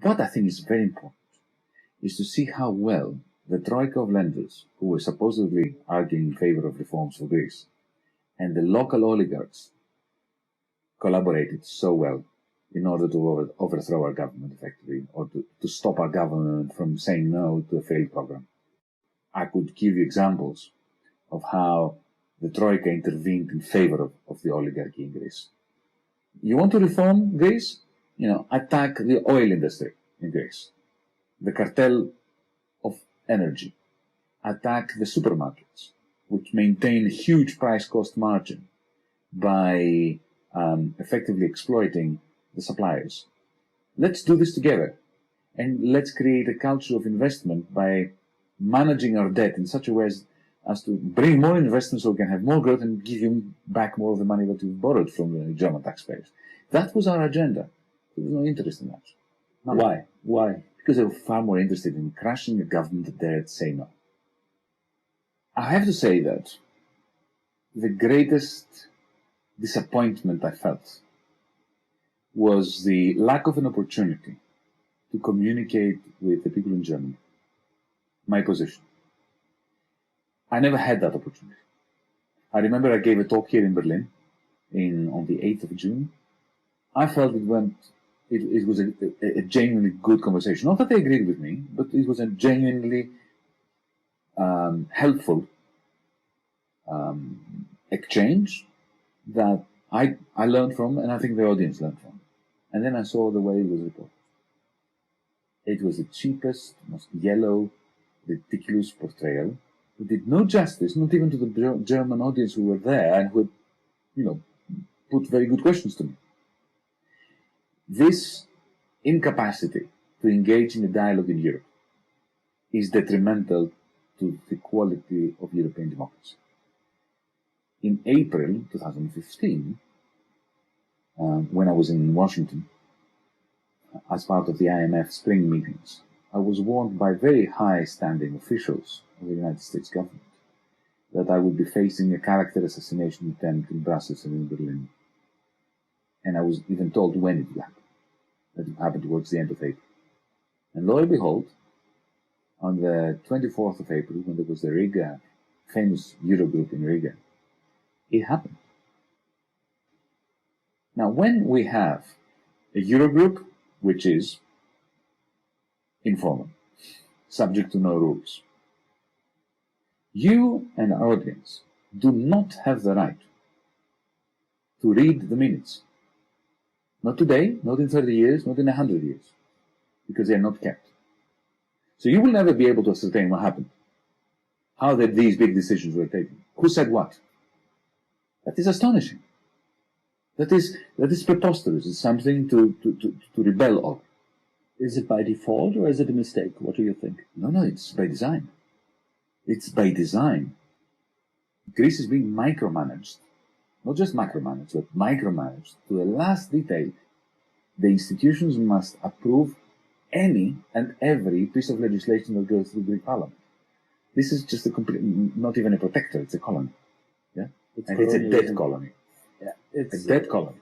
What I think is very important is to see how well the troika of lenders, who were supposedly arguing in favor of reforms for Greece, and the local oligarchs collaborated so well in order to overthrow our government effectively, or to stop our government from saying no to a failed program. I could give you examples of how the Troika intervened in favor of the oligarchy in Greece. You want to reform Greece? Attack the oil industry in Greece, the cartel of energy, attack the supermarkets, which maintain a huge price-cost margin by effectively exploiting the suppliers. Let's do this together, and let's create a culture of investment by managing our debt in such a way as to bring more investment so we can have more growth and give you back more of the money that we've borrowed from the German taxpayers. That was our agenda. There was no interest in that. Why? Why? Because they were far more interested in crushing a government that dared say no. I have to say that the greatest disappointment I felt was the lack of an opportunity to communicate with the people in Germany my position. I never had that opportunity. I remember I gave a talk here in Berlin on the 8th of June. I felt it was a genuinely good conversation. Not that they agreed with me, but it was a genuinely helpful exchange that I learned from, and I think the audience learned from. And then I saw the way it was reported. It was the cheapest, most yellow, ridiculous portrayal. It did no justice, not even to the German audience who were there and who had, put very good questions to me. This incapacity to engage in a dialogue in Europe is detrimental to the quality of European democracy. In April 2015, when I was in Washington, as part of the IMF spring meetings, I was warned by very high-standing officials of the United States government that I would be facing a character assassination attempt in Brussels and in Berlin. And I was even told when it would happen. That it would happen towards the end of April. And lo and behold, on the 24th of April, when there was the Riga, famous Eurogroup in Riga, it happened. Now, when we have a Eurogroup, which is informal, subject to no rules, you and our audience do not have the right to read the minutes. Not today, not in 30 years, not in 100 years, because they are not kept. So you will never be able to ascertain what happened, how these big decisions were taken, who said what. That is astonishing. That is preposterous. It's something to rebel over. Is it by default or is it a mistake? What do you think? No, it's by design. It's by design. Greece is being micromanaged, not just macromanaged, but micromanaged to the last detail. The institutions must approve any and every piece of legislation that goes through the Greek Parliament. This is just not even a protector, it's a colony. Yeah? It's a dead colony. Yeah, it's a dead colony.